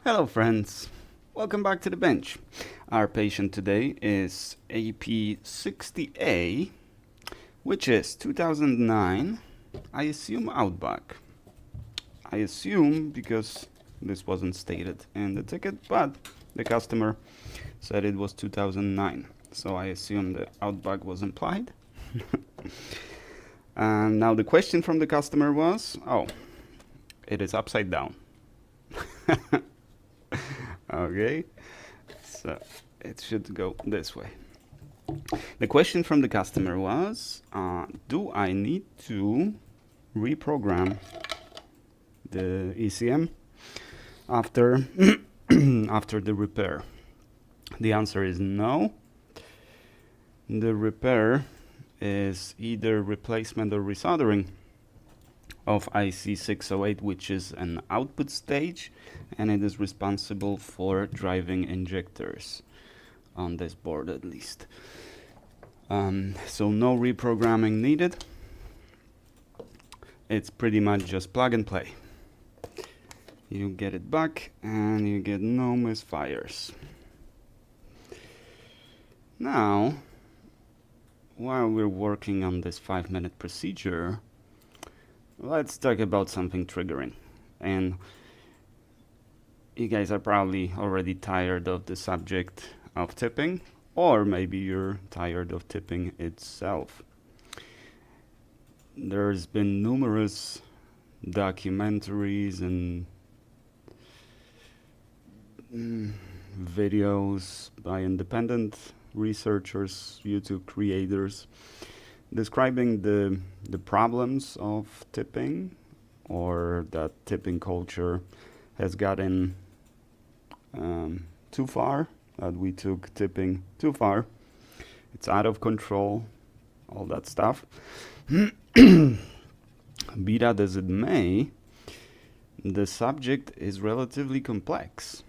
Hello friends, welcome back to the bench. Our patient today is AP60A, which is 2009, I assume Outback. I assume because this wasn't stated in the ticket, but the customer said it was 2009, so I assume the Outback was implied. And now the question from the customer was, oh, it is upside down. Okay, so it should go this way. The question from the customer was, do I need to reprogram the ECM after after the repair? The answer is no. The repair is either replacement or resoldering of IC608, which is an output stage, and it is responsible for driving injectors on this board at least. So no reprogramming needed. It's pretty much just plug and play. You get it back and you get no misfires. Now, while we're working on this 5-minute procedure, let's talk about something triggering. And you guys are probably already tired of the subject of tipping, or maybe you're tired of tipping itself. There's been numerous documentaries and videos by independent researchers, YouTube creators, describing the problems of tipping, or that tipping culture has gotten too far, that we took tipping too far, it's out of control, all that stuff. Be that as it may, the subject is relatively complex.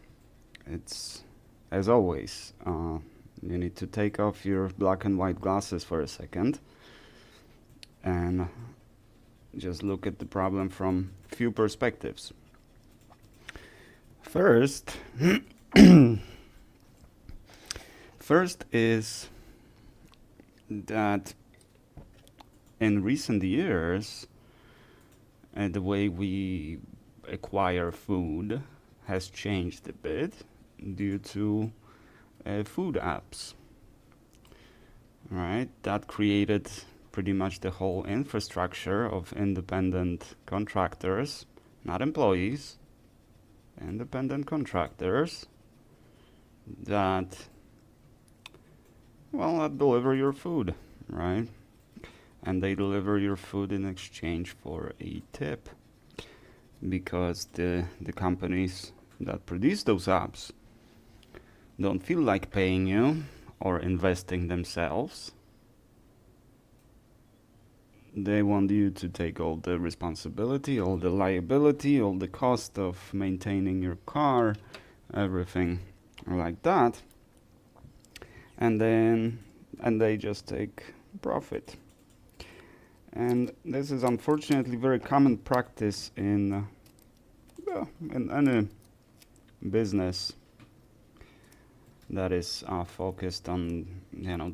It's, as always, you need to take off your black and white glasses for a second and just look at the problem from few perspectives. First, first is that in recent years, the way we acquire food has changed a bit due to food apps. Right, that created pretty much the whole infrastructure of independent contractors, not employees, independent contractors that, well, that deliver your food, right? And they deliver your food in exchange for a tip, because the companies that produce those apps don't feel like paying you or investing themselves. They want you to take all the responsibility, all the liability, all the cost of maintaining your car, everything like that. And they just take profit. And this is unfortunately very common practice in any business that is focused on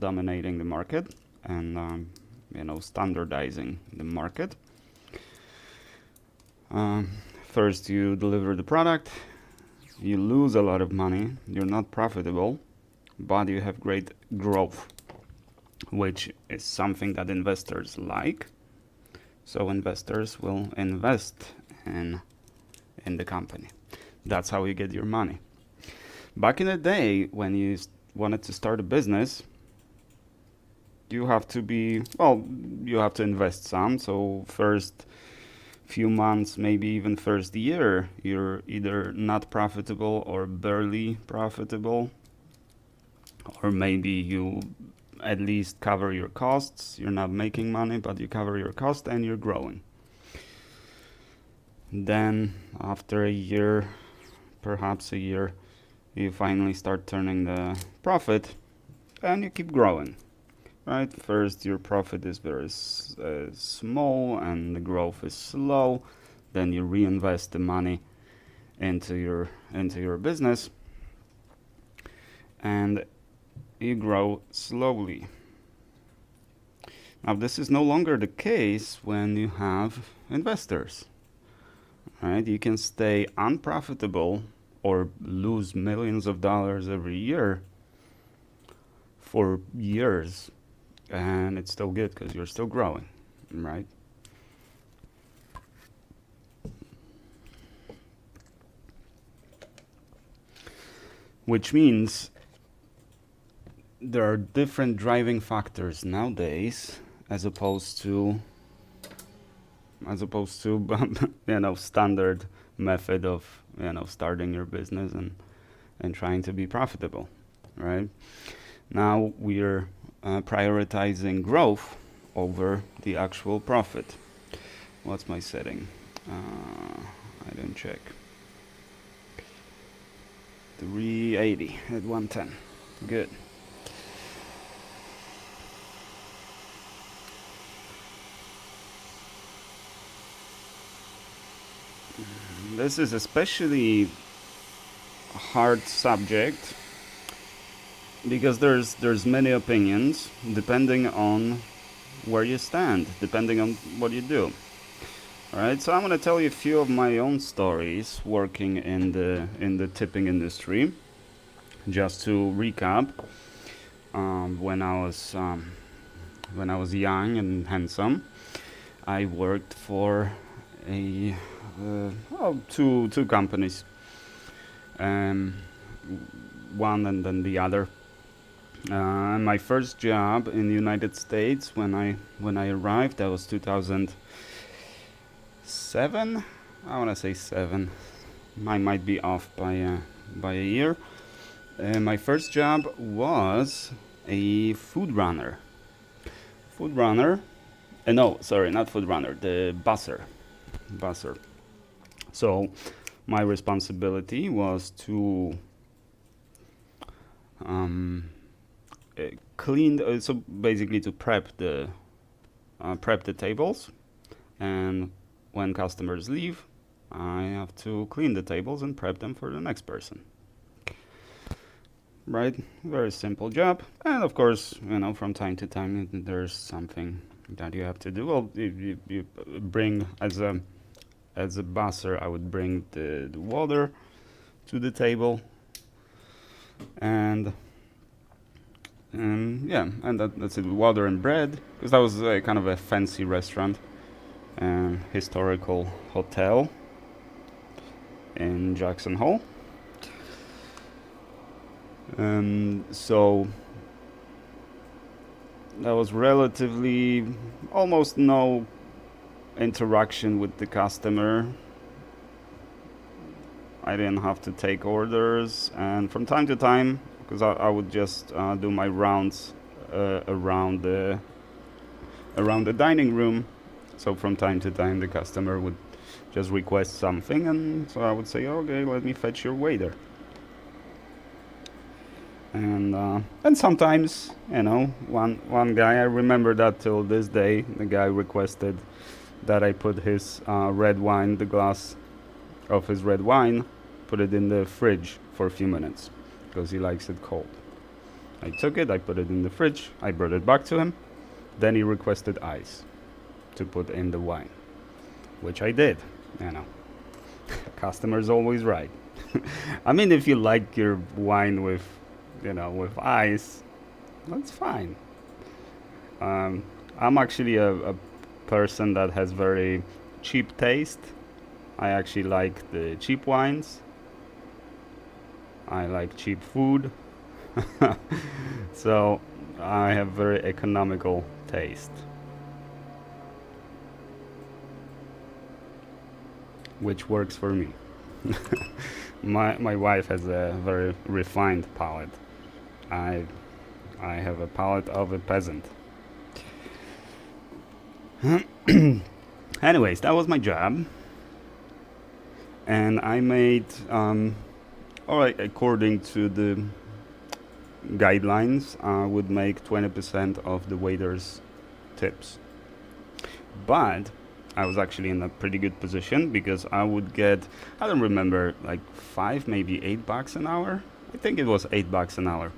dominating the market and standardizing the market. First you deliver the product, you lose a lot of money, you're not profitable, but you have great growth, which is something that investors like. So investors will invest in the company. That's how you get your money. Back in the day, when you wanted to start a business, you have to invest some. So first few months, maybe even first year, you're either not profitable or barely profitable, or maybe you at least cover your costs. You're not making money, but you cover your cost and you're growing. Then after a year, perhaps a year, you finally start turning the profit and you keep growing. Right? First your profit is very small and the growth is slow. Then you reinvest the money into your business, and you grow slowly. Now, this is no longer the case when you have investors, right? You can stay unprofitable or lose millions of dollars every year for years, and it's still good because you're still growing, right? Which means there are different driving factors nowadays as opposed to standard method of starting your business and trying to be profitable, right? Now we're prioritizing growth over the actual profit. What's my setting? I didn't check. 380 at 110. Good. This is especially a hard subject because there's many opinions depending on where you stand, depending on what you do. All right, so I'm going to tell you a few of my own stories working in the tipping industry. Just to recap, when I was young and handsome, I worked for two companies, one and then the other. My first job in the United States when I arrived, that was 2007. I want to say 7. I might be off by a year. My first job was a food runner. No, sorry, not food runner. The busser. So my responsibility was to clean. So basically, to prep the tables, and when customers leave, I have to clean the tables and prep them for the next person. Right, very simple job, and of course, from time to time there's something that you have to do. Well, you bring as a busser, I would bring the water to the table, and that's it. Water and bread, because that was kind of a fancy restaurant, historical hotel in Jackson Hole. So that was relatively almost no interaction with the customer. I didn't have to take orders, and from time to time, because I would just do my rounds around the dining room. So from time to time, the customer would just request something, and so I would say, okay, let me fetch your waiter. And sometimes, one guy, I remember that till this day, the guy requested that I put his red wine, the glass of his red wine, put it in the fridge for a few minutes, because he likes it cold. I took it, I put it in the fridge, I brought it back to him, then he requested ice to put in the wine, which I did, Customer's always right. I mean, if you like your wine with ice, that's fine. I'm actually a person that has very cheap taste. I actually like the cheap wines. I like cheap food. So I have very economical taste, which works for me. My wife has a very refined palate. I have a palate of a peasant. Anyways, that was my job, and I made, according to the guidelines, I would make 20% of the waiters' tips. But I was actually in a pretty good position because I would get, I don't remember, like $5, maybe $8 an hour. I think it was $8 an hour.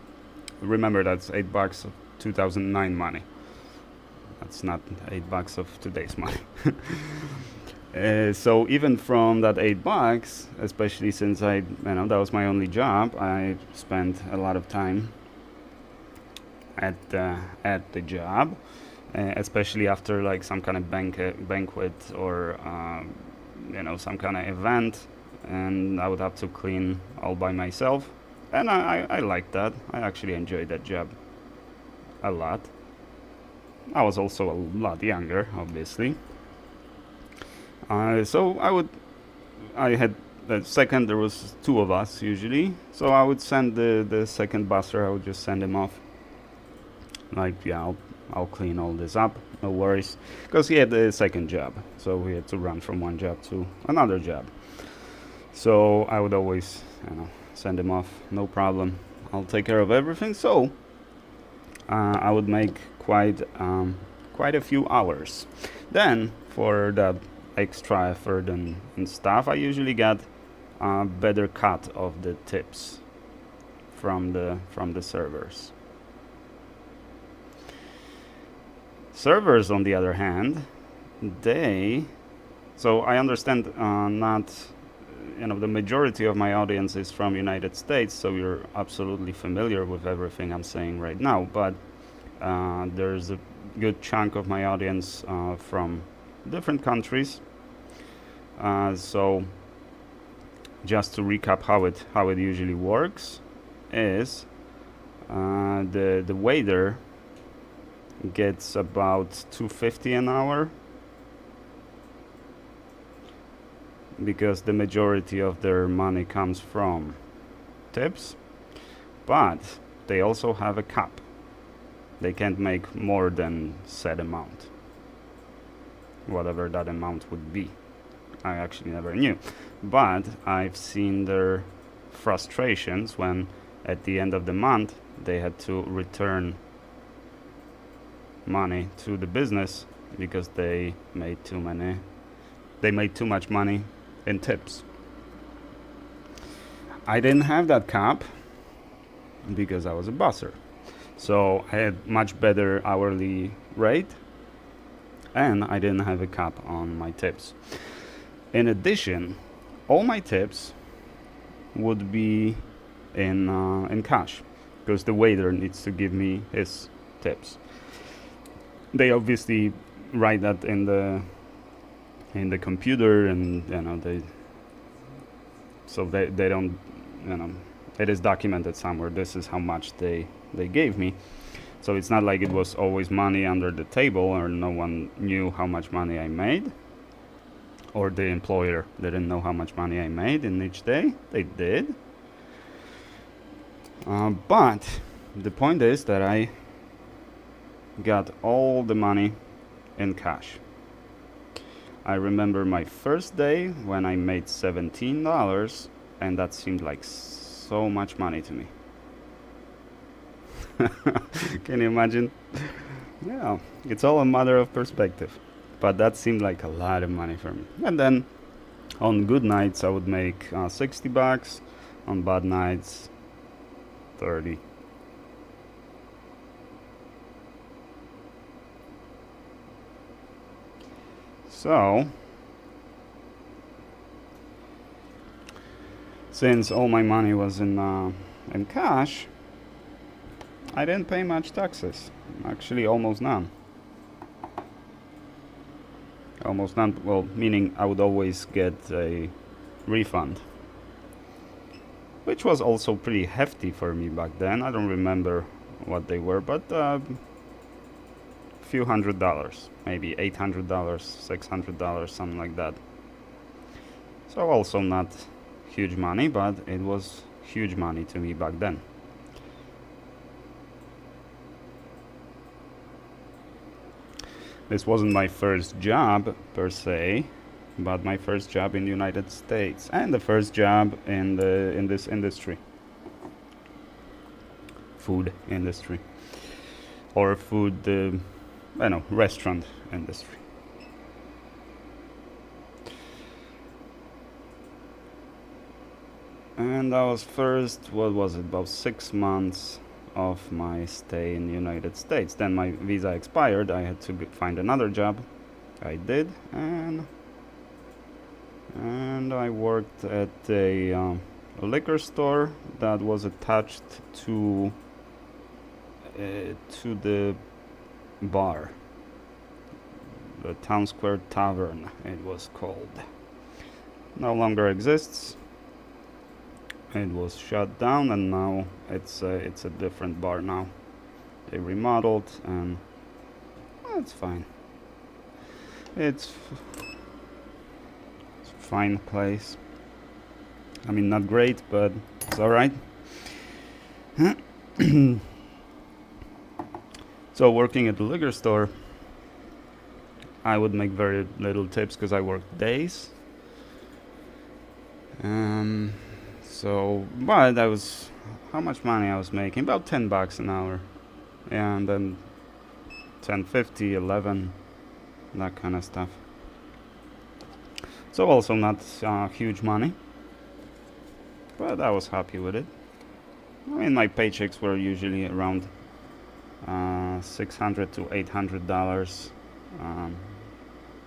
Remember, that's $8 of 2009 money. That's not $8 of today's money. So even from that $8, especially since that was my only job, I spent a lot of time at the job, especially after like some kind of banquet or some kind of event, and I would have to clean all by myself, and I liked that. I actually enjoyed that job a lot. I was also a lot younger, obviously. So I had the second, there was two of us usually, so I would send the second busser, I would just send him off. Like, yeah, I'll clean all this up, no worries. Because he had the second job, so we had to run from one job to another job. So I would always, send him off, no problem. I'll take care of everything. So I would make quite a few hours. Then for that extra effort and stuff, I usually got a better cut of the tips from the servers. Servers, on the other hand, so I understand not, the majority of my audience is from United States, so you're absolutely familiar with everything I'm saying right now, but there's a good chunk of my audience from different countries. So just to recap how it usually works is the waiter gets about $2.50 an hour because the majority of their money comes from tips, but they also have a cap. They can't make more than said amount, whatever that amount would be. I actually never knew, but I've seen their frustrations when at the end of the month they had to return money to the business because they made too much money in tips. I didn't have that cap because I was a busser, so I had much better hourly rate, and I didn't have a cap on my tips. In addition, all my tips would be in cash because the waiter needs to give me his tips. They obviously write that in the computer, and they don't, it is documented somewhere. This is how much they gave me. So it's not like it was always money under the table or no one knew how much money I made, or the employer didn't know how much money I made in each day. They did. But the point is that I got all the money in cash. I remember my first day when I made $17, and that seemed like so much money to me. Can you imagine? Yeah, it's all a matter of perspective, but that seemed like a lot of money for me. And then on good nights I would make $60, on bad nights 30. So, since all my money was in cash, I didn't pay much taxes. Actually, almost none. Almost none. Well, meaning I would always get a refund, which was also pretty hefty for me back then. I don't remember what they were, but few $100s, maybe $800, $600, something like that. So also not huge money, but it was huge money to me back then. This wasn't my first job per se, but my first job in the United States and the first job in this industry, food industry, or food restaurant industry. And that was first, what was it, about 6 months of my stay in the United States. Then my visa expired, I had to find another job. I did, and I worked at a liquor store that was attached to the bar, the Town Square Tavern it was called. No longer exists. It was shut down, and now it's a different bar now. They remodeled, and well, it's fine. It's a fine place. I mean, not great, but it's all right. So working at the liquor store, I would make very little tips because I worked days. But I was, how much money I was making? About $10 an hour. Yeah, and then 10.50, 11, that kind of stuff. So also not huge money, but I was happy with it. I mean, my paychecks were usually around $600 to $800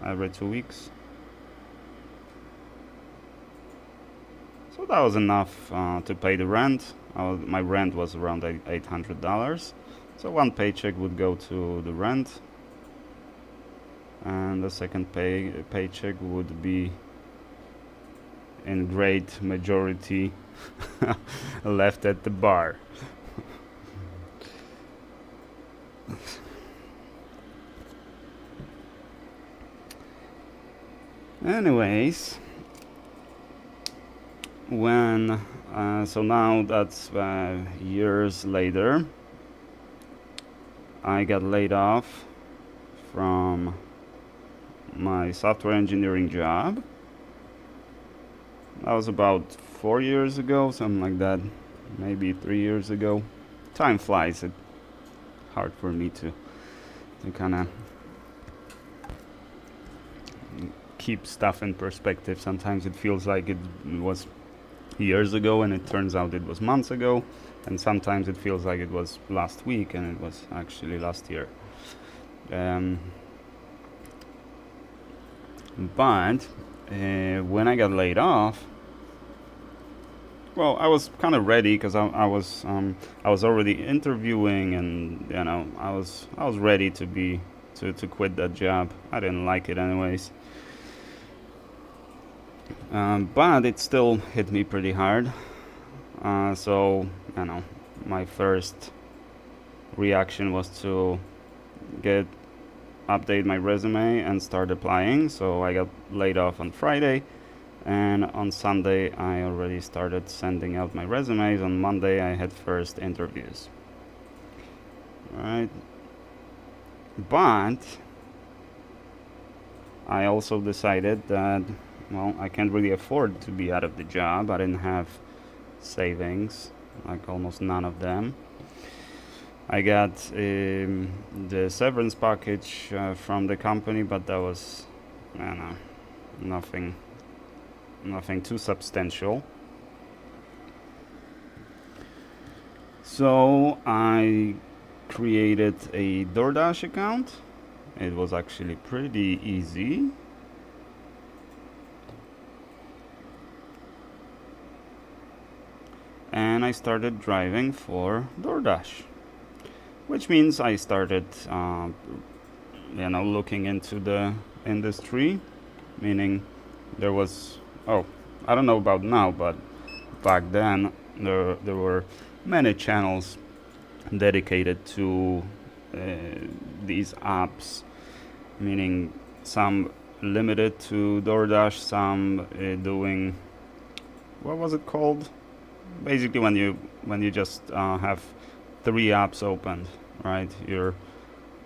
every 2 weeks. So that was enough to pay the rent. My rent was around $800. So one paycheck would go to the rent, and the second paycheck would be in great majority left at the bar. Anyways, so now that's years later, I got laid off from my software engineering job. That was about 4 years ago, something like that, maybe 3 years ago. Time flies. It's hard for me to kind of keep stuff in perspective. Sometimes it feels like it was years ago, and it turns out it was months ago, and sometimes it feels like it was last week, and it was actually last year. But when I got laid off, well, I was kind of ready because I was already interviewing, and I was ready to quit that job. I didn't like it anyways. But it still hit me pretty hard. So my first reaction was to update my resume and start applying. So I got laid off on Friday, and on Sunday I already started sending out my resumes. On Monday I had first interviews. Alright. But I also decided that, well, I can't really afford to be out of the job. I didn't have savings, like almost none of them. I got the severance package from the company, but that was, nothing too substantial. So I created a DoorDash account. It was actually pretty easy. And I started driving for DoorDash, which means I started looking into the industry, meaning there was, I don't know about now, but back then there were many channels dedicated to these apps, meaning some limited to DoorDash, some doing, what was it called? Basically when you just have 3 apps opened, right? You're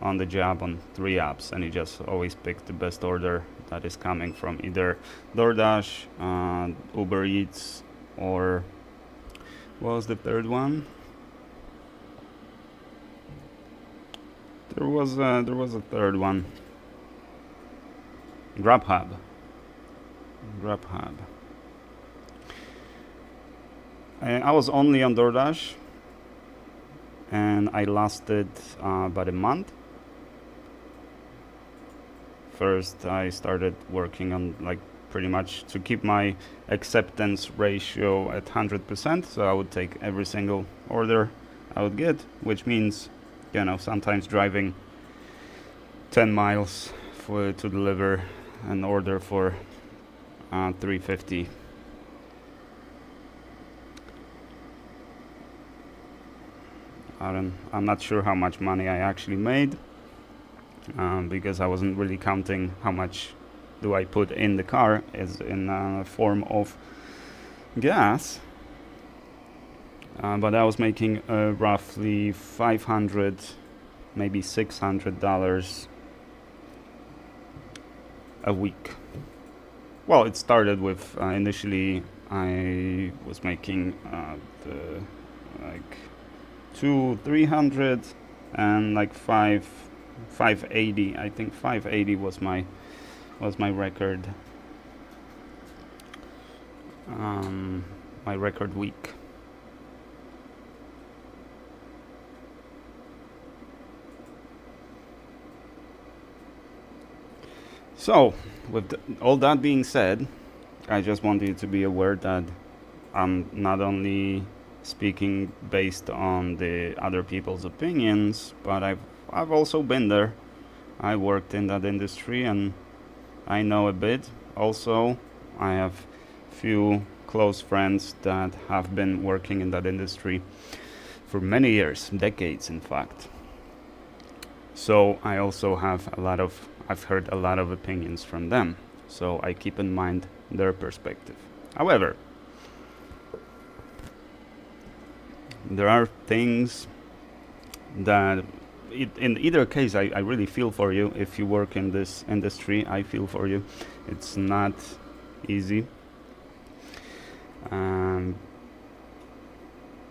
on the job on 3 apps, and you just always pick the best order that is coming from either DoorDash, Uber Eats, or what was the third one? There was a third one. Grubhub. I was only on DoorDash, and I lasted about a month. First, I started working on like pretty much to keep my acceptance ratio at 100%. So I would take every single order I would get, which means, sometimes driving 10 miles to deliver an order for $3.50. I'm not sure how much money I actually made, because I wasn't really counting how much do I put in the car as in a form of gas. But I was making roughly $500, maybe $600 a week. Well, it started with initially I was making the like 200-300 and like 580. I think 580 was my record. My record week. So, with all that being said, I just want you to be aware that I'm not only speaking based on the other people's opinions, but I've also been there. I worked in that industry and I know a bit. Also, I have few close friends that have been working in that industry for many years, decades in fact. So I also have I've heard a lot of opinions from them. So I keep in mind their perspective. However, there are things that in either case, I really feel for you. If you work in this industry, I feel for you. It's not easy.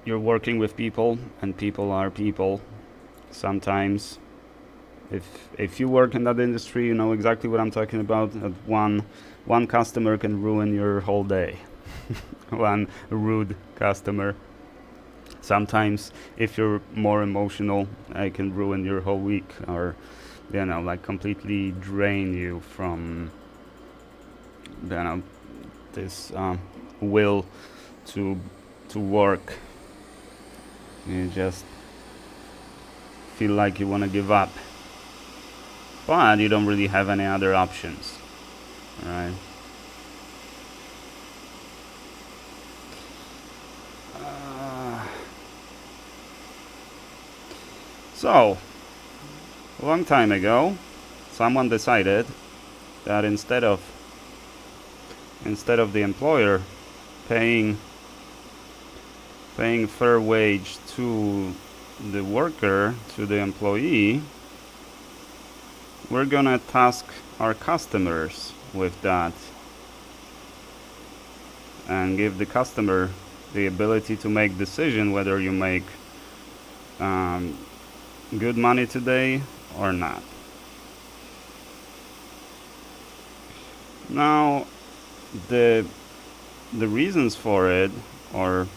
You're working with people, and people are people. Sometimes, if you work in that industry, you know exactly what I'm talking about. That one customer can ruin your whole day. One rude customer. Sometimes, if you're more emotional, it can ruin your whole week, or like completely drain you from this will to work. You just feel like you want to give up, but you don't really have any other options, right? So, a long time ago, someone decided that instead of the employer paying fair wage to the worker, to the employee, we're gonna task our customers with that and give the customer the ability to make decision whether you make good money today or not. Now, the reasons for it, or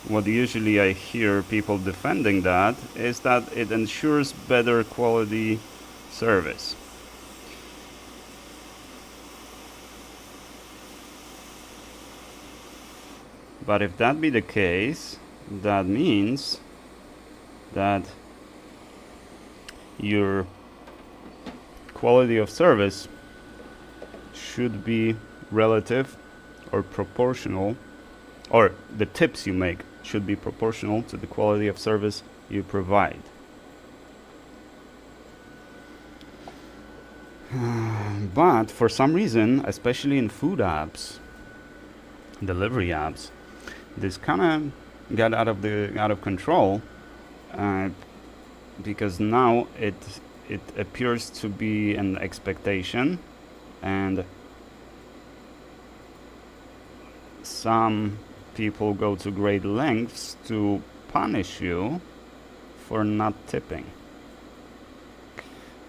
what usually I hear people defending that, is that it ensures better quality service. But if that be the case, that means that your quality of service should be relative or proportional, or the tips you make should be proportional to the quality of service you provide. But for some reason, especially in food apps, delivery apps, this kind of got out of control, because now it appears to be an expectation, and some people go to great lengths to punish you for not tipping,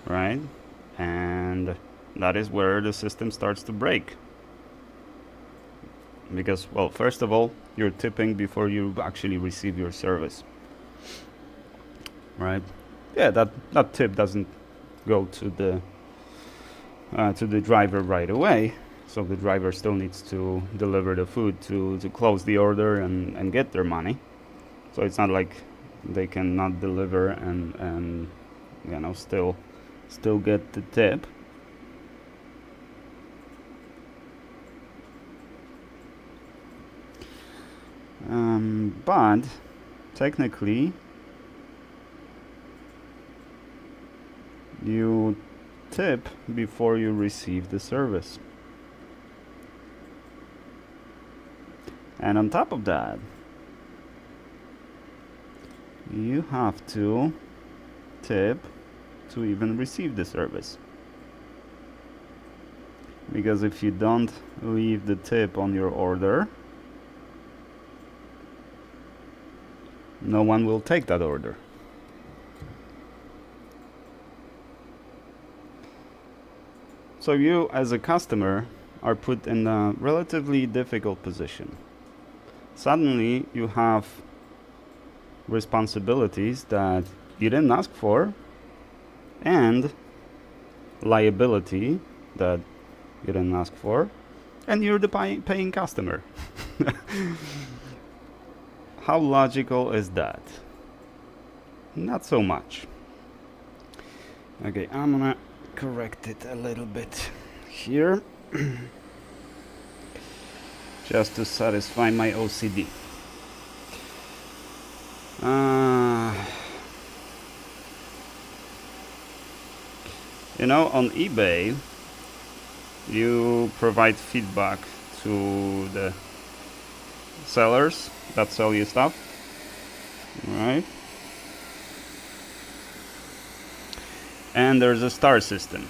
right? And that is where the system starts to break. because, well, first of all, you're tipping before you actually receive your service, right? Yeah, that tip doesn't go to the driver right away, so the driver still needs to deliver the food to close the order and get their money. So it's not like they cannot deliver and still get the tip. But technically you tip before you receive the service. And on top of that, you have to tip to even receive the service. Because if you don't leave the tip on your order, no one will take that order. So you, as a customer, are put in a relatively difficult position. Suddenly, you have responsibilities that you didn't ask for, and liability that you didn't ask for, and you're the paying customer. How logical is that? Not so much. Okay, I'm gonna correct it a little bit here just to satisfy my OCD. On eBay, you provide feedback to the sellers that sell you stuff, right? And there's a star system.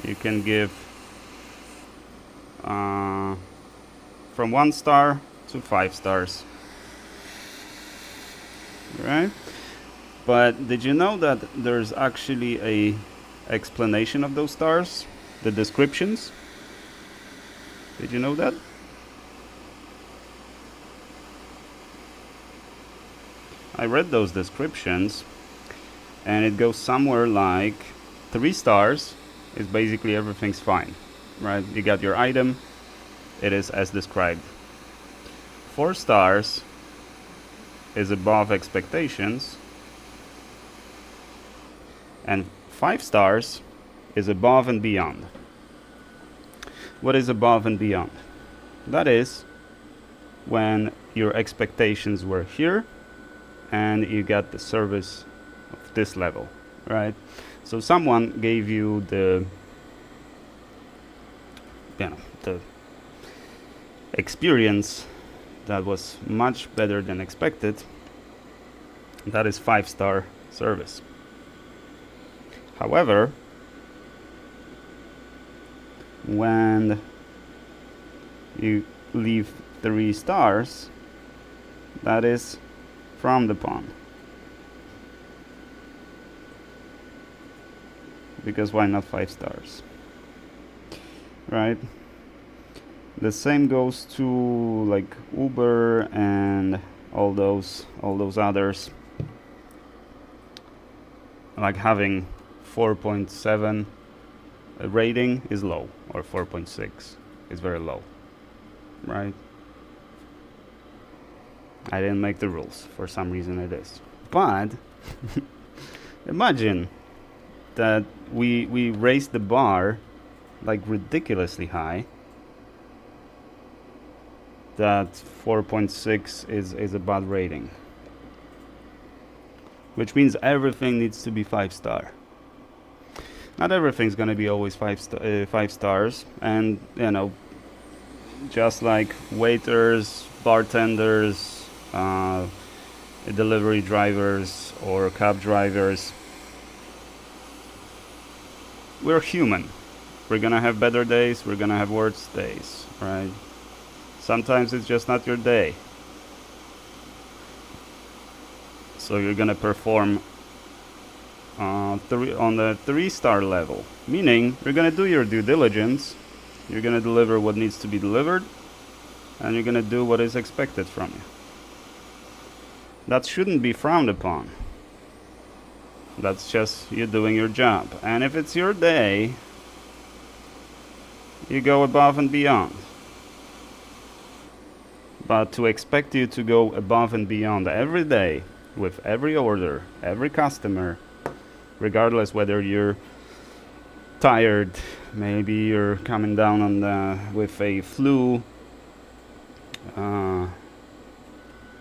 You can give from 1 star to 5 stars, right? But did you know that there's actually a explanation of those stars, the descriptions? Did you know that? I read those descriptions, and it goes somewhere like 3 stars is basically everything's fine, right? You got your item, it is as described. 4 stars is above expectations, and 5 stars is above and beyond. What is above and beyond? That is when your expectations were here and you got the service of this level, right? So someone gave you the experience that was much better than expected. That is 5-star service. However, when you leave 3 stars, that is from the pond. Because why not 5 stars? Right? The same goes to like Uber and all those others. Like having 4.7 rating is low, or 4.6 is very low, right? I didn't make the rules. For some reason it is. But imagine that we raised the bar like ridiculously high, that 4.6 is a bad rating, which means everything needs to be 5-star. Not everything's gonna be always 5 stars, and just like waiters, bartenders, delivery drivers or cab drivers, we're human. We're gonna have better days, we're gonna have worse days, right? Sometimes it's just not your day. So you're gonna perform on the 3-star level, meaning you're gonna do your due diligence, You're gonna deliver what needs to be delivered, and you're gonna do what is expected from you. That shouldn't be frowned upon. That's just you doing your job. And if it's your day, you go above and beyond. But to expect you to go above and beyond every day with every order, every customer, regardless whether you're tired, maybe you're coming down on with a flu,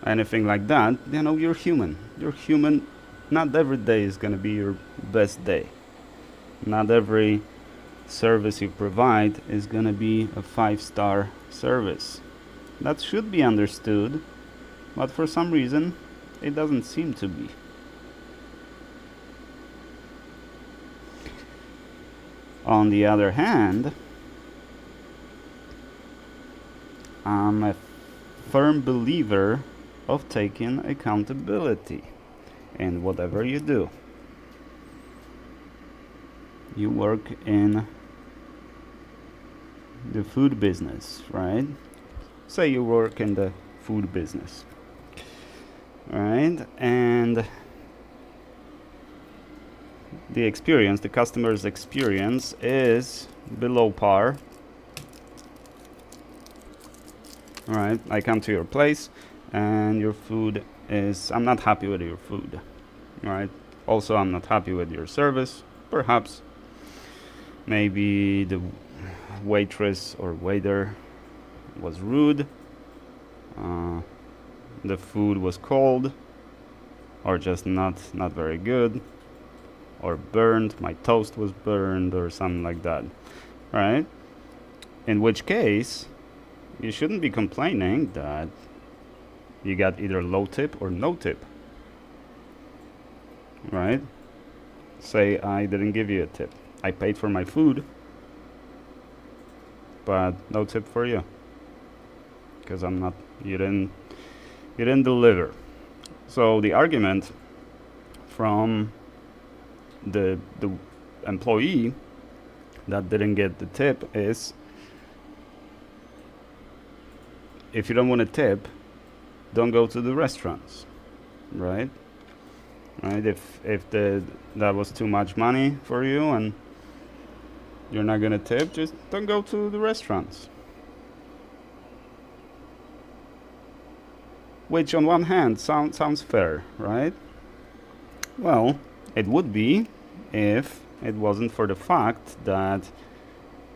anything like that, you're human. You're human. Not every day is going to be your best day. Not every service you provide is going to be a 5-star service. That should be understood, but for some reason, it doesn't seem to be. On the other hand, I'm a firm believer of taking accountability in whatever you do. You work in the food business, right? Say you work in the food business, right? And the customer's experience is below par. All right, I come to your place and your food is, I'm not happy with your food. All right, also I'm not happy with your service. Perhaps maybe the waitress or waiter was rude, the food was cold, or just not very good, or burned, my toast was burned, or something like that, right? In which case, you shouldn't be complaining that you got either low tip or no tip, right? Say I didn't give you a tip. I paid for my food, but no tip for you, because you didn't deliver. So the argument from the employee that didn't get the tip is, if you don't want a tip, don't go to the restaurants, right? Right? If that was too much money for you and you're not gonna tip, just don't go to the restaurants. Which on one hand sounds fair, right? Well, it would be if it wasn't for the fact that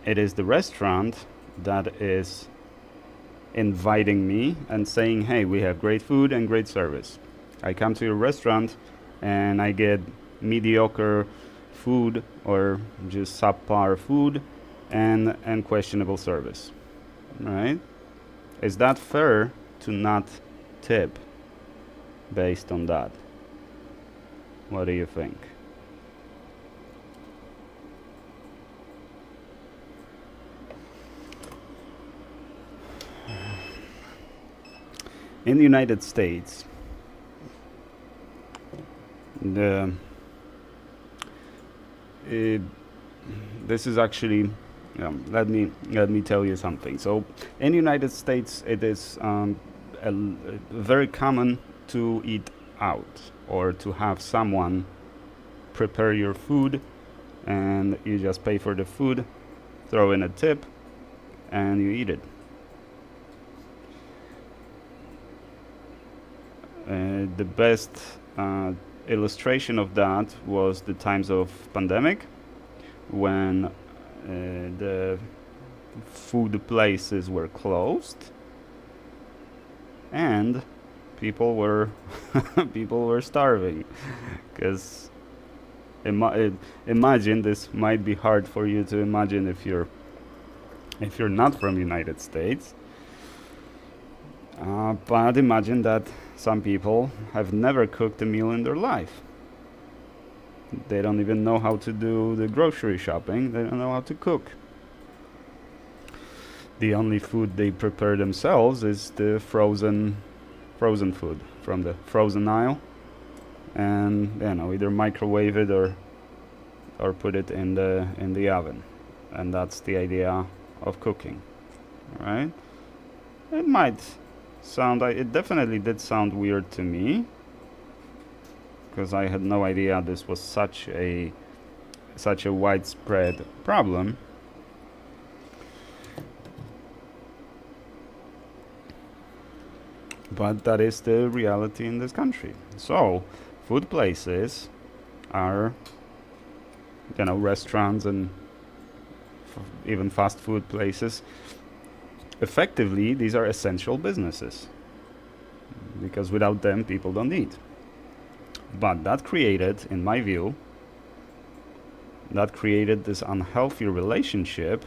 it is the restaurant that is inviting me and saying, hey, we have great food and great service. I come to your restaurant and I get mediocre food or just subpar food and questionable service, right? Is that fair to not tip based on that? What do you think? In the United States, this is actually, let me tell you something. So, in the United States, it is very common to eat out or to have someone prepare your food, and you just pay for the food, throw in a tip, and you eat it. The best illustration of that was the times of pandemic, when the food places were closed and people were starving. Because imagine, this might be hard for you to imagine if you're not from United States, but imagine that some people have never cooked a meal in their life. They don't even know how to do the grocery shopping. They don't know how to cook. The only food they prepare themselves is the frozen food from the frozen aisle, and either microwave it or put it in the oven. And that's the idea of cooking, right? It might sound, it definitely did sound weird to me, because I had no idea this was such a widespread problem. But that is the reality in this country. So food places are, restaurants and even fast food places, effectively these are essential businesses, because without them people don't eat. But that created, in my view, this unhealthy relationship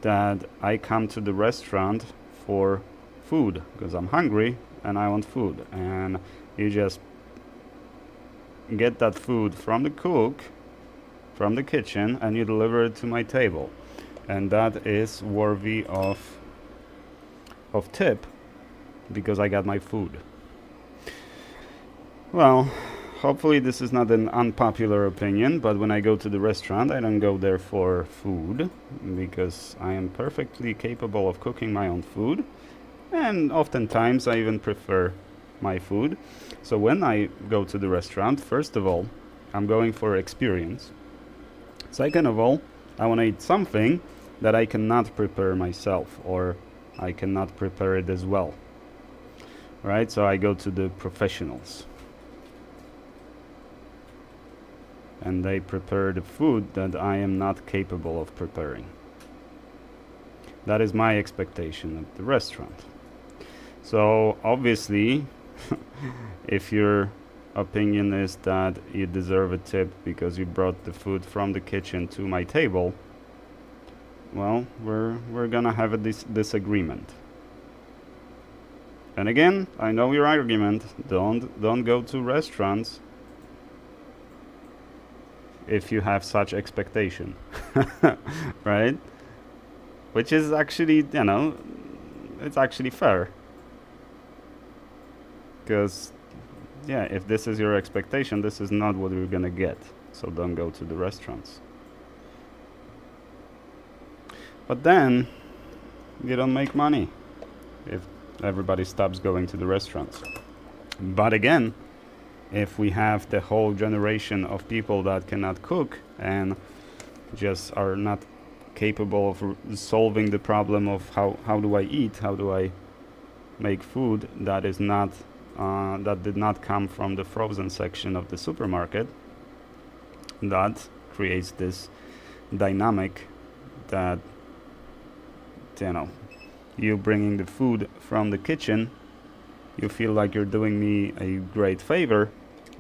that I come to the restaurant for food because I'm hungry and I want food, and you just get that food from the cook, from the kitchen, and you deliver it to my table, and that is worthy of tip because I got my food. Well, hopefully this is not an unpopular opinion, but when I go to the restaurant, I don't go there for food, because I am perfectly capable of cooking my own food, and oftentimes I even prefer my food. So when I go to the restaurant, first of all, I'm going for experience. Second of all, I want to eat something that I cannot prepare myself, or I cannot prepare it as well. Right? So I go to the professionals, and they prepare the food that I am not capable of preparing. That is my expectation at the restaurant. So obviously, if your opinion is that you deserve a tip because you brought the food from the kitchen to my table, well, we're gonna have a disagreement. And again, I know your argument. Don't go to restaurants if you have such expectation, right? Which is actually, it's actually fair. Because, yeah, if this is your expectation, this is not what you're gonna get. So don't go to the restaurants. But then, you don't make money if everybody stops going to the restaurants. But again, if we have the whole generation of people that cannot cook and just are not capable of solving the problem of how do I eat, how do I make food that is not that did not come from the frozen section of the supermarket, that creates this dynamic that, you bringing the food from the kitchen, you feel like you're doing me a great favor,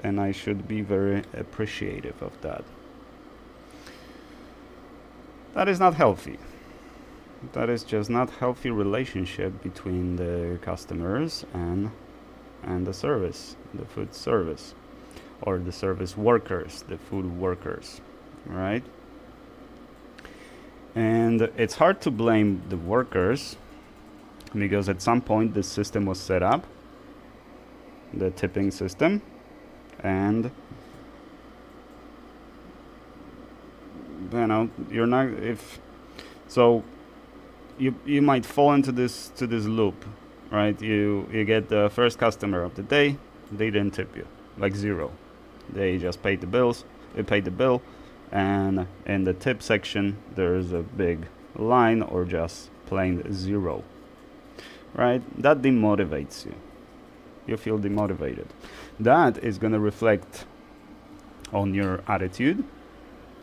and I should be very appreciative of that. That is not healthy. That is just not healthy relationship between the customers and the service, the food service, or the service workers, the food workers, right? And it's hard to blame the workers, because at some point this system was set up, the tipping system, and you're not, if so, you might fall into this loop, right? You get the first customer of the day, they didn't tip you, like zero. They just paid the bill, and in the tip section there's a big line or just plain zero, right? That demotivates you. You feel demotivated. That is going to reflect on your attitude.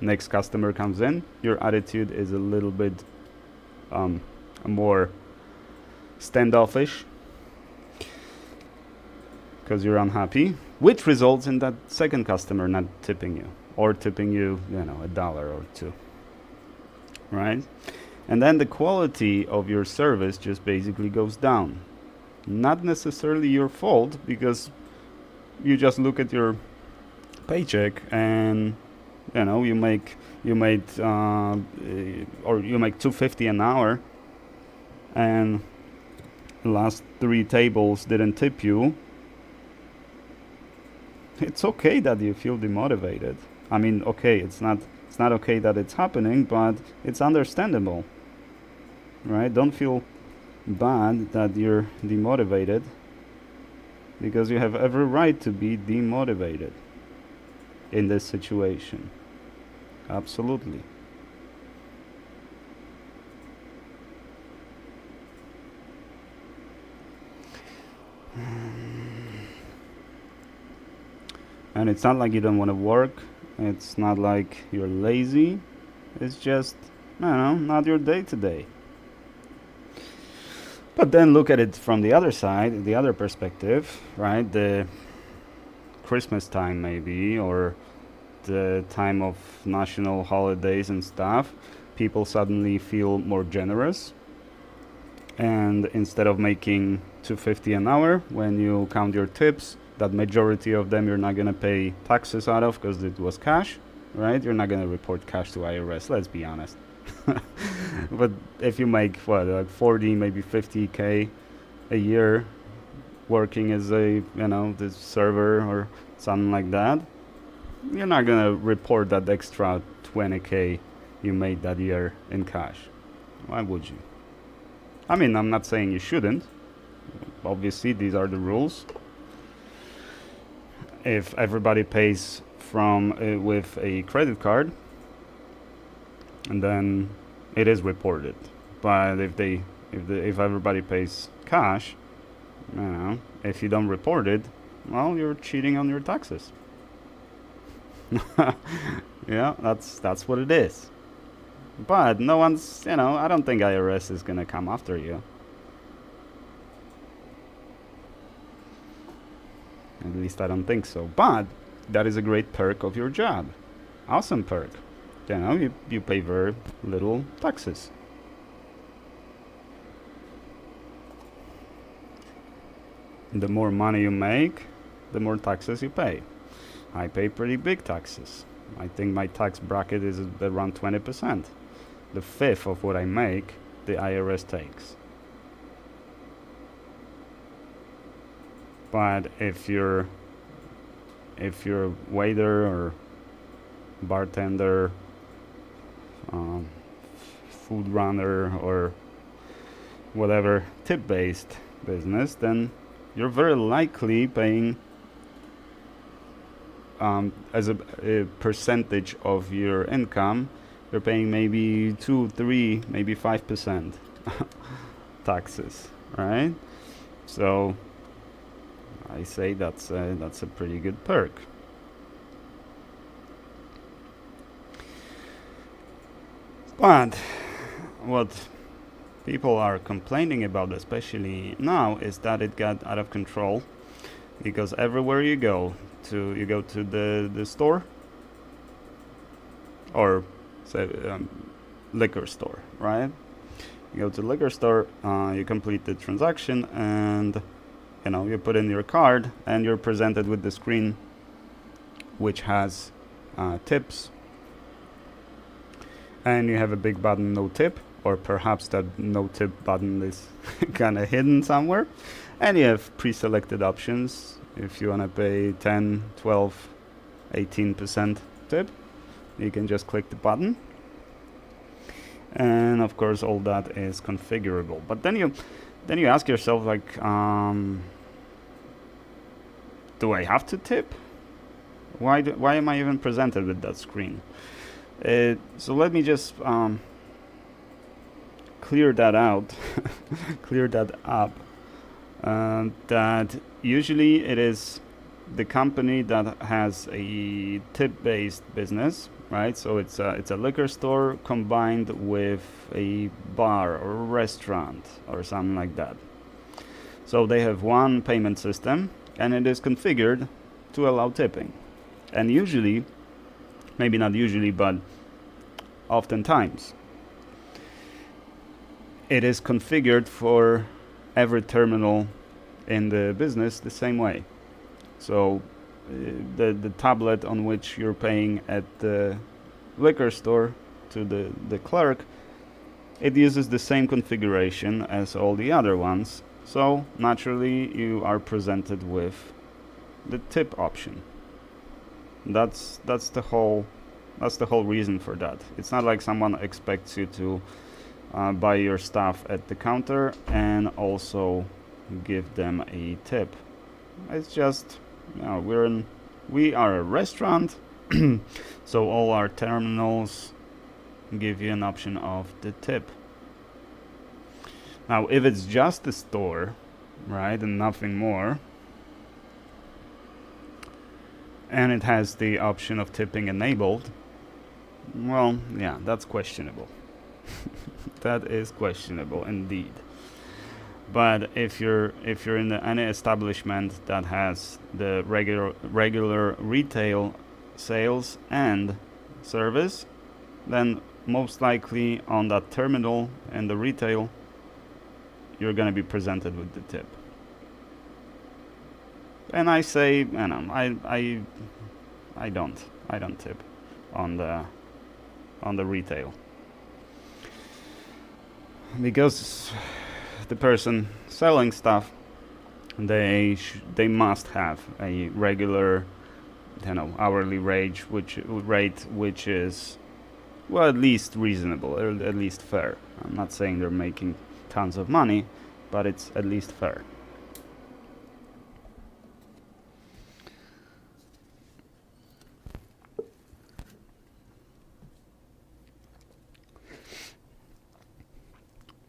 Next customer comes in, your attitude is a little bit more standoffish because you're unhappy, which results in that second customer not tipping you, or tipping you, $1 or $2, right? And then the quality of your service just basically goes down. Not necessarily your fault, because you just look at your paycheck and you make $2.50 an hour, and the last 3 tables didn't tip you. It's okay that you feel demotivated. I mean, okay, it's not It's not okay that it's happening, but it's understandable, right? Don't feel bad that you're demotivated, because you have every right to be demotivated in this situation. Absolutely. And it's not like you don't want to work. It's not like you're lazy. It's just, I don't know, not your day to day. But then look at it from the other side, the other perspective, right? The Christmas time maybe, or the time of national holidays and stuff. People suddenly feel more generous, and instead of making 250 an hour, when you count your tips, that majority of them you're not going to pay taxes out of because it was cash, right? You're not going to report cash to IRS, let's be honest. But if you make what, like 40, maybe 50k a year working as a, this server or something like that, you're not going to report that extra 20k you made that year in cash. Why would you? I mean, I'm not saying you shouldn't. Obviously, these are the rules. If everybody pays from with a credit card, and then it is reported. But if everybody pays cash, if you don't report it, well, you're cheating on your taxes. Yeah, that's what it is. But no one's, I don't think IRS is gonna come after you. At least I don't think so. But that is a great perk of your job. Awesome perk. You pay very little taxes. The more money you make, the more taxes you pay. I pay pretty big taxes. I think my tax bracket is around 20%. The fifth of what I make, the IRS takes. But if you're a waiter or bartender, food runner, or whatever tip-based business, then you're very likely paying as a percentage of your income, you're paying maybe 2, 3, maybe 5% taxes, right? So I say that's a pretty good perk. But what people are complaining about, especially now, is that it got out of control, because everywhere you go to the store, or say liquor store, right? You go to the liquor store, you complete the transaction, and you put in your card, and you're presented with the screen which has tips, and you have a big button, no tip, or perhaps that no tip button is kind of hidden somewhere, and you have pre-selected options if you want to pay 10, 12, 18% tip. You can just click the button, and of course all that is configurable. But then you ask yourself, like, do I have to tip? Why am I even presented with that screen? So let me just clear that out, clear that up. That usually it is the company that has a tip-based business, right? So it's a liquor store combined with a bar or a restaurant or something like that. So they have one payment system, and it is configured to allow tipping. And usually, maybe not usually, but oftentimes, it is configured for every terminal in the business the same way. So the tablet on which you're paying at the liquor store to the clerk, it uses the same configuration as all the other ones. So naturally you are presented with the tip option. That's the whole That's the whole reason for that. It's not like someone expects you to buy your stuff at the counter and also give them a tip. It's just, you know, we are a restaurant, so all our terminals give you an option of the tip. Now, if it's just a store, right, and nothing more, and it has the option of tipping enabled, well, yeah, that's questionable. That is questionable indeed. But if you're in any establishment that has the regular retail sales and service, then most likely on that terminal and the retail, you're going to be presented with the tip. And I say, I don't tip on the retail, because the person selling stuff, they must have a regular, hourly rate which is, well, at least reasonable, or at least fair. I'm not saying they're making tons of money, but it's at least fair.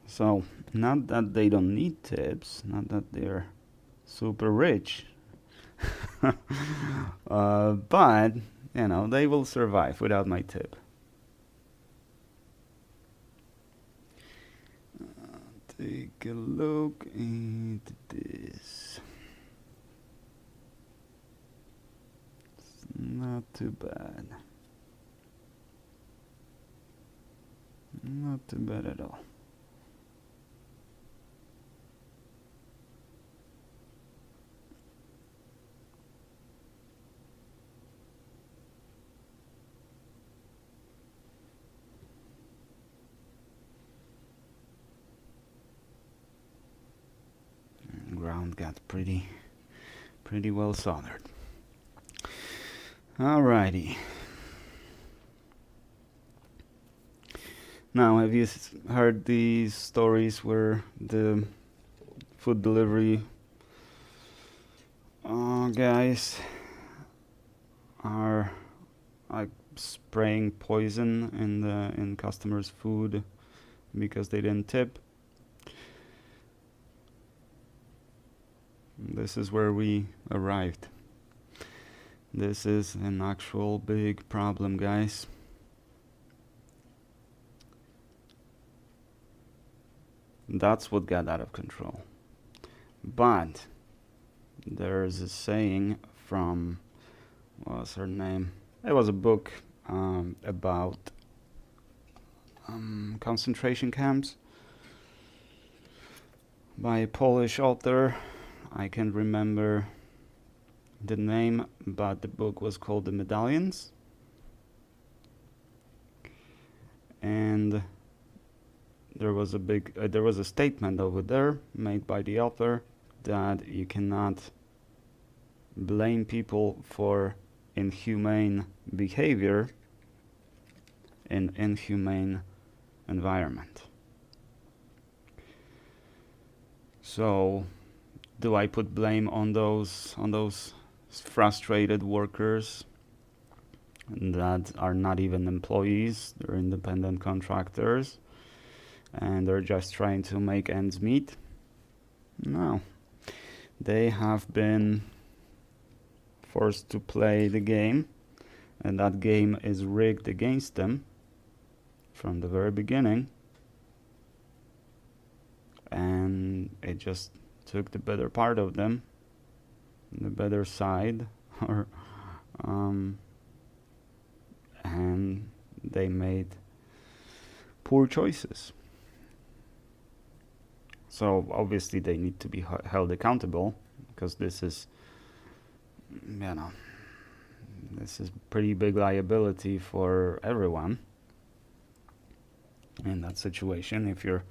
So, not that they don't need tips, not that they're super rich, but, they will survive without my tip. Take a look at this. It's not too bad. Not too bad at all. Ground got pretty well soldered. Alrighty. Now, have you heard these stories where the food delivery guys are like spraying poison in customers' food because they didn't tip? This is where we arrived. This is an actual big problem, guys. That's what got out of control. But there's a saying from, what's her name? It was a book about concentration camps by a Polish author. I can't remember the name, but the book was called The Medallions. And there was a statement over there made by the author that you cannot blame people for inhumane behavior in inhumane environment. So, do I put blame on those frustrated workers that are not even employees? They're independent contractors, and they're just trying to make ends meet? No. They have been forced to play the game, and that game is rigged against them from the very beginning, and it just took the better part of them, the better side, or and they made poor choices. So obviously they need to be held accountable, because this is, this is pretty big liability for everyone in that situation. If you're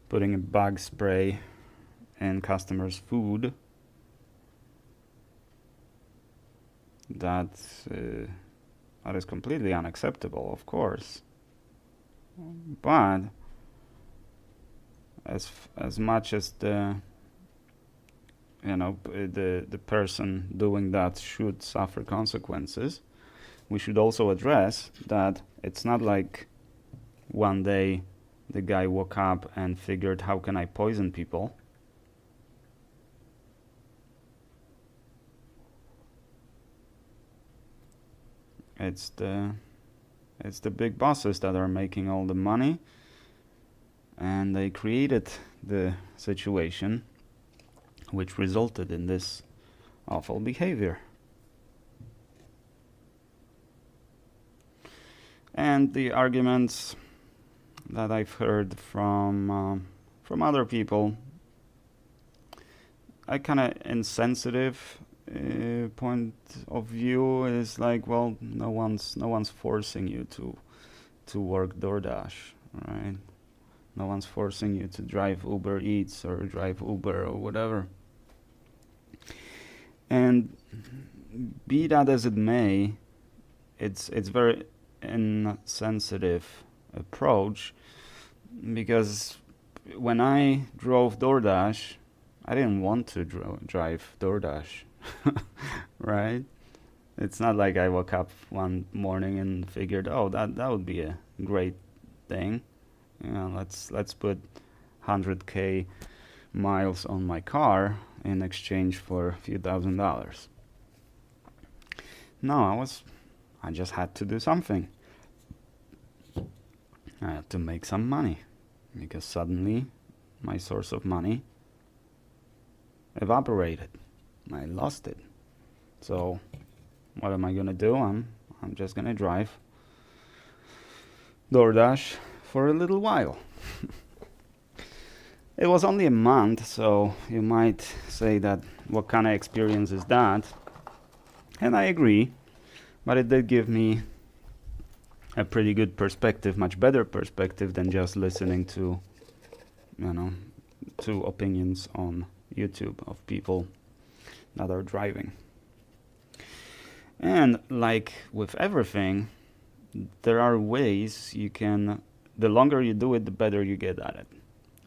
putting a bug spray in customers' food, that That is completely unacceptable, of course. But as much as the person doing that should suffer consequences, we should also address that it's not like one day the guy woke up and figured, how can I poison people? It's the big bosses that are making all the money, and they created the situation which resulted in this awful behavior. And the arguments that I've heard from other people, I kind of insensitive point of view is like, well, no one's forcing you to work DoorDash, right? No one's forcing you to drive Uber Eats or drive Uber or whatever. And be that as it may, it's very insensitive approach, because when I drove DoorDash, I didn't want to drive DoorDash, right? It's not like I woke up one morning and figured, oh, that would be a great thing. Let's put 100K miles on my car in exchange for a few $1,000s. No, I just had to do something. I had to make some money, because suddenly my source of money evaporated. I lost it. So what am I gonna do? I'm just gonna drive DoorDash for a little while. It was only a month, so you might say that what kind of experience is that? And I agree, but it did give me a pretty good perspective, much better perspective than just listening to, to opinions on YouTube of people that are driving. And like with everything, there are ways you can, the longer you do it, the better you get at it.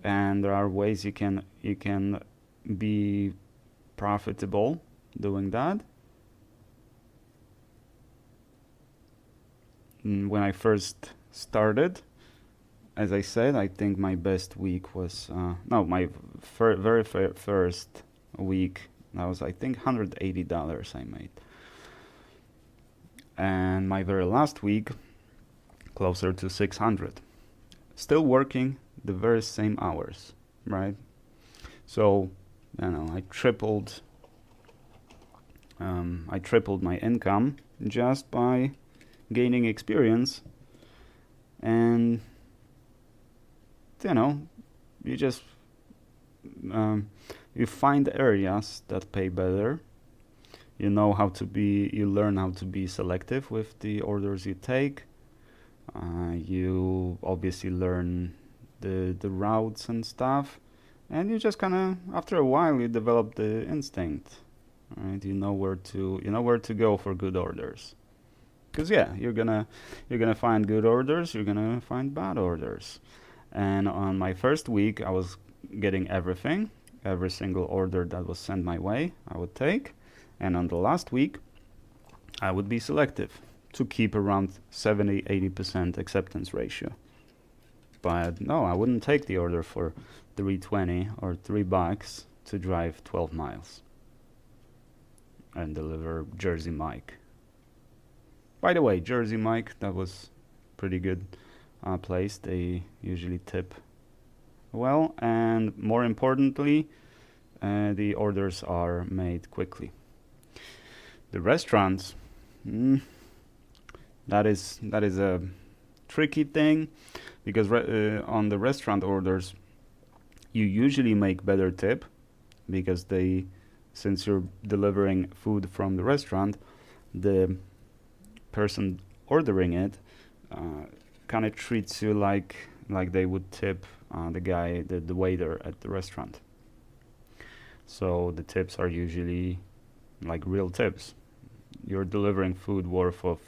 And there are ways you can be profitable doing that. When I first started, as I said, I think my best week was my very first week. That was, I think, $180 I made, and my very last week, closer to 600. Still working the very same hours, right? So, I tripled my income just by gaining experience. And you just you find areas that pay better. You learn how to be selective with the orders you take. You obviously learn the routes and stuff, and you just kind of, after a while, you develop the instinct, right? You know where to go for good orders. Because you're gonna find good orders, you're gonna find bad orders. And on my first week, I was getting everything, every single order that was sent my way, I would take. And on the last week, I would be selective to keep around 70-80% acceptance ratio. But no, I wouldn't take the order for $3.20 or $3 to drive 12 miles and deliver Jersey Mike. By the way, Jersey Mike, that was pretty good place. They usually tip well, and more importantly, the orders are made quickly. The restaurants, that is a tricky thing, because on the restaurant orders, you usually make better tip, because since you're delivering food from the restaurant, the person ordering it kind of treats you like they would tip the waiter at the restaurant. So the tips are usually like real tips. You're delivering food worth of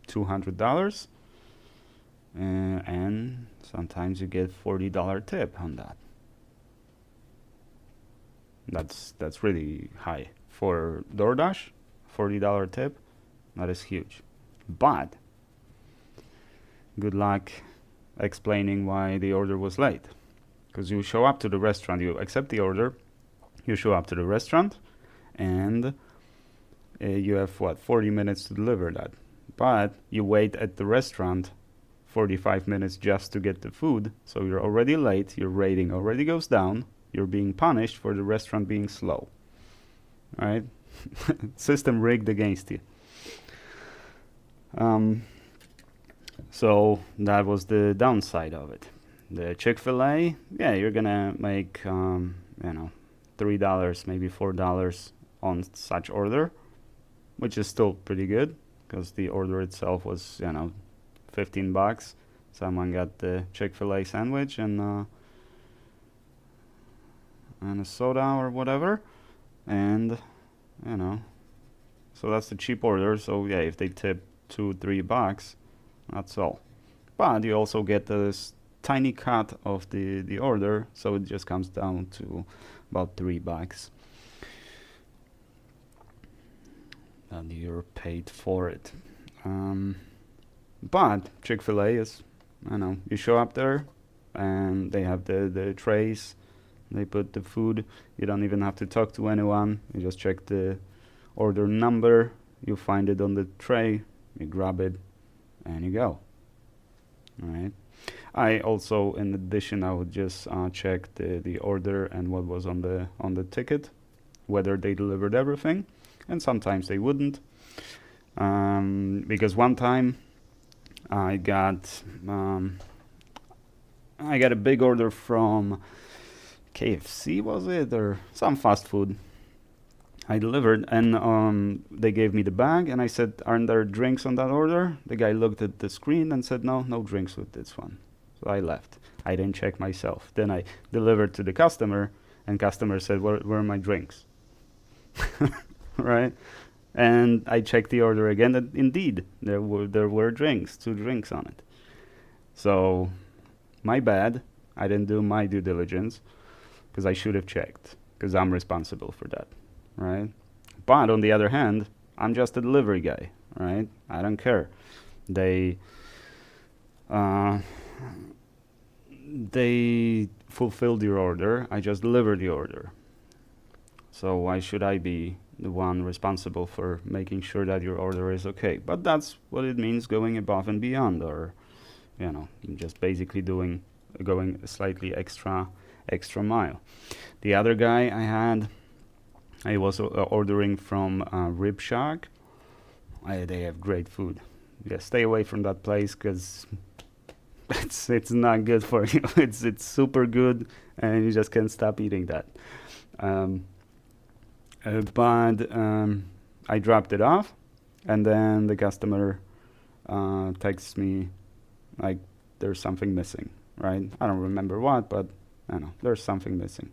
$200, and sometimes you get $40 tip on that. That's really high for DoorDash. $40 tip, that is huge. But good luck explaining why the order was late, because you show up to the restaurant, you accept the order, you show up to the restaurant, and you have 40 minutes to deliver that. But you wait at the restaurant 45 minutes just to get the food, so you're already late, your rating already goes down, you're being punished for the restaurant being slow. All right? System rigged against you. So that was the downside of it. The Chick-fil-A, yeah, you're gonna make $3, maybe $4 on such order, which is still pretty good because the order itself was $15. Someone got the Chick-fil-A sandwich and a soda or whatever, and so that's the cheap order. So yeah, if they tip $2-3, that's all. But you also get this tiny cut of the order, so it just comes down to about $3 and you're paid for it. But Chick-fil-A is, you show up there and they have the trays, they put the food, you don't even have to talk to anyone, you just check the order number, you find it on the tray, you grab it, and you go. All right. I also, in addition, I would just check the order and what was on the ticket, whether they delivered everything, and sometimes they wouldn't. Because one time I got a big order from KFC, was it, or some fast food. I delivered, and they gave me the bag, and I said, "Aren't there drinks on that order?" The guy looked at the screen and said, "No drinks with this one." So I left. I didn't check myself. Then I delivered to the customer, and customer said, "Where are my drinks?" Right? And I checked the order again, and indeed, there were drinks, 2 drinks on it. So, my bad. I didn't do my due diligence, because I should have checked, because I'm responsible for that. Right? But on the other hand, I'm just a delivery guy, right? I don't care. They fulfilled your order. I just delivered the order. So why should I be the one responsible for making sure that your order is okay? But that's what it means, going above and beyond, or just basically going a slightly extra mile. The other guy I was ordering from Rib Shack. They have great food. Yeah, stay away from that place because it's not good for you. It's super good, and you just can't stop eating that. But I dropped it off, and then the customer texts me like there's something missing. Right? I don't remember what, but there's something missing.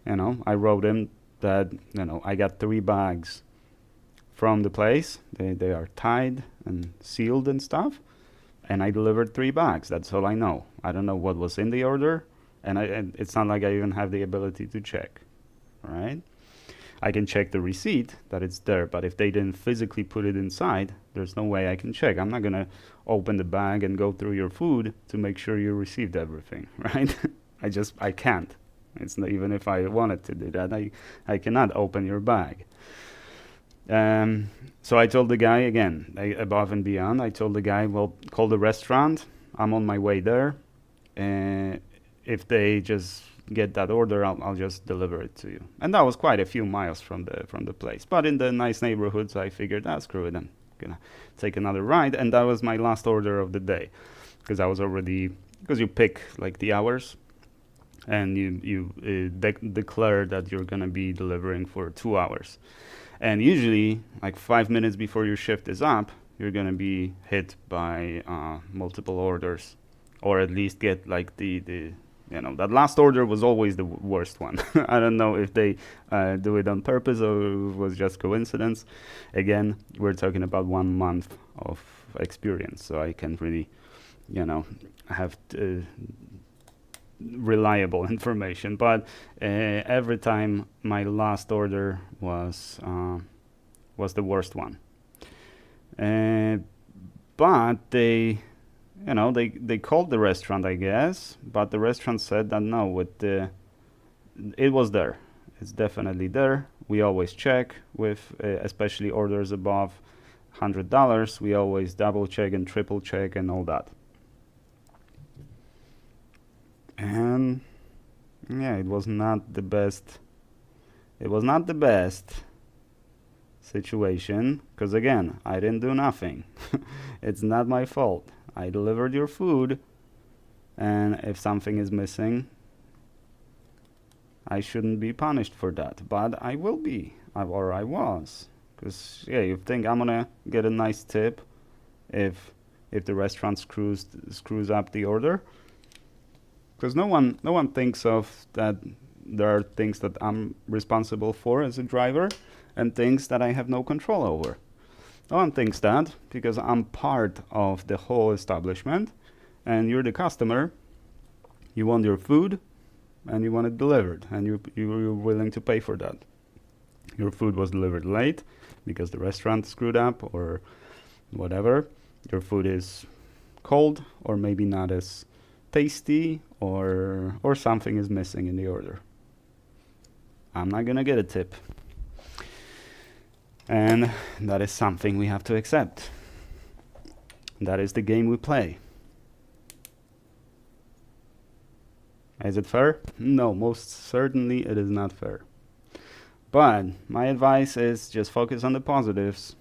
I wrote him that I got 3 bags from the place. They are tied and sealed and stuff, and I delivered 3 bags. That's all I know. I don't know what was in the order, and it's not like I even have the ability to check. Right? I can check the receipt that it's there, but if they didn't physically put it inside, there's no way I can check. I'm not gonna open the bag and go through your food to make sure you received everything. Right? I can't. It's not, even if I wanted to do that, I cannot open your bag. So I told the guy again, above and beyond, I told the guy, well, call the restaurant. I'm on my way there. If they just get that order, I'll just deliver it to you. And that was quite a few miles from the place. But in the nice neighborhoods, I figured, screw it, I'm gonna take another ride. And that was my last order of the day, because you pick like the hours, and you declare that you're going to be delivering for 2 hours. And usually, like 5 minutes before your shift is up, you're going to be hit by multiple orders, or at least get like that last order was always the worst one. I don't know if they do it on purpose or it was just coincidence. Again, we're talking about 1 month of experience, so I can't really, have reliable information. But every time my last order was the worst one. But they called the restaurant, I guess, but the restaurant said that no, it was there. It's definitely there. We always check with, especially orders above $100. We always double check and triple check and all that. And yeah, it was not the best. It was not the best situation, because again, I didn't do nothing. It's not my fault. I delivered your food, and if something is missing, I shouldn't be punished for that, but I will be, or I was, because yeah, you think I'm gonna get a nice tip if the restaurant screws up the order? Because no one thinks of that. There are things that I'm responsible for as a driver, and things that I have no control over. No one thinks that, because I'm part of the whole establishment, and you're the customer. You want your food, and you want it delivered, and you're willing to pay for that. Your food was delivered late because the restaurant screwed up or whatever. Your food is cold or maybe not as tasty, or something is missing in the order. I'm not gonna get a tip. And that is something we have to accept. That is the game we play. Is it fair? No, most certainly it is not fair. But my advice is just focus on the positives.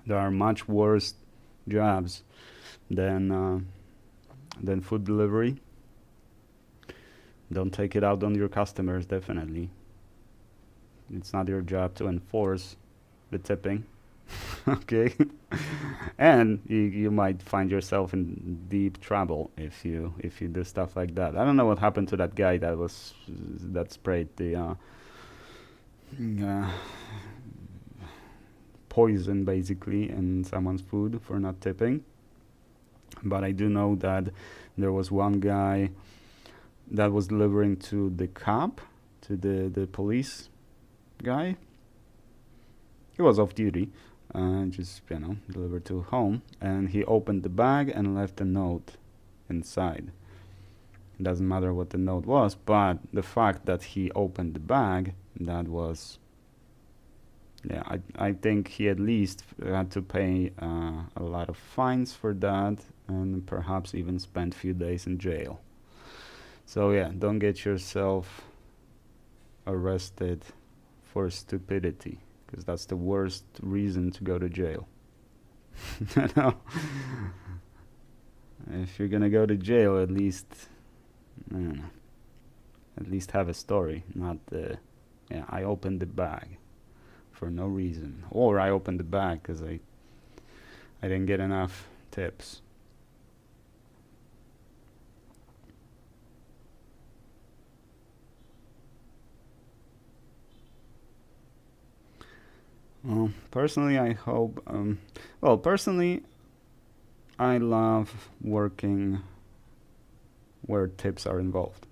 There are much worse jobs than food delivery. Don't take it out on your customers, definitely. It's not your job to enforce the tipping. Okay? And you might find yourself in deep trouble if you do stuff like that. I don't know what happened to that guy that sprayed the poison basically in someone's food for not tipping. But I do know that there was one guy that was delivering to the cop, to the police guy. He was off duty, just delivered to home, and he opened the bag and left a note inside. It doesn't matter what the note was, but the fact that he opened the bag, that was, yeah, I think he at least had to pay a lot of fines for that, and perhaps even spend a few days in jail. So yeah, don't get yourself arrested for stupidity, because that's the worst reason to go to jail. No. If you're gonna go to jail, at least have a story, not I opened the bag for no reason, or I opened the bag because I didn't get enough tips. Well, personally, I hope. Personally, I love working where tips are involved,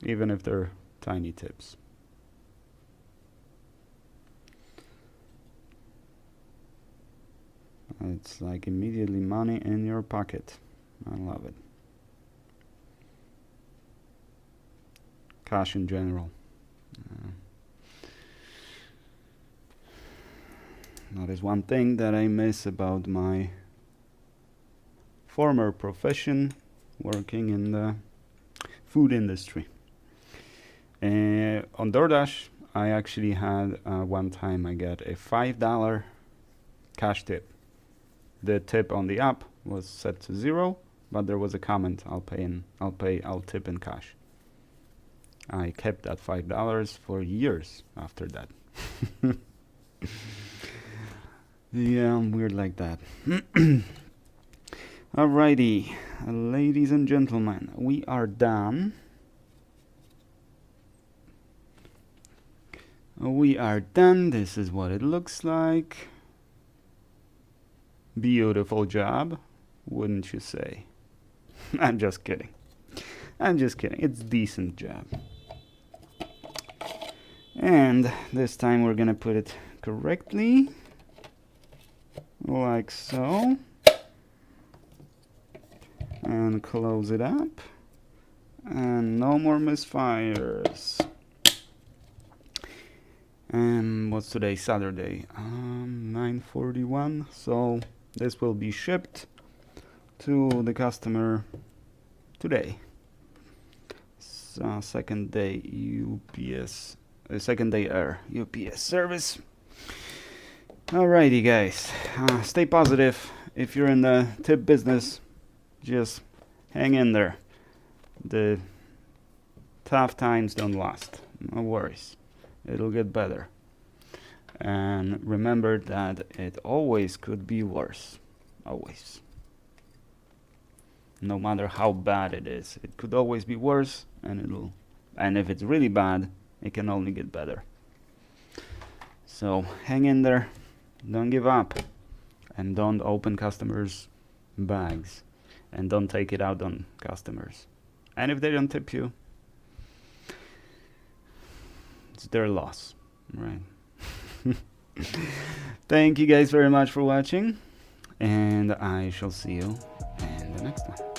even if they're tiny tips. It's like immediately money in your pocket. I love it. Cash in general. That is one thing that I miss about my former profession, working in the food industry. On DoorDash, I actually had one time I got a $5 cash tip. The tip on the app was set to 0, but there was a comment: I'll tip in cash. I kept that $5 for years after that. Yeah, I'm weird like that. Alrighty, ladies and gentlemen, we are done. We are done. This is what it looks like. Beautiful job, wouldn't you say? I'm just kidding. I'm just kidding. It's decent job. And this time we're gonna put it correctly, like so, and close it up, and no more misfires. And what's today? Saturday, 9:41. So this will be shipped to the customer today. So second day UPS. Second day air UPS service. Alrighty guys, stay positive. If you're in the tip business, just hang in there. The tough times don't last. No worries, it'll get better. And remember that it always could be worse. Always. No matter how bad it is, it could always be worse, and if it's really bad, it can only get better. So hang in there, don't give up, and don't open customers' bags, and don't take it out on customers. And if they don't tip you, it's their loss, right? Thank you guys very much for watching, and I shall see you in the next one.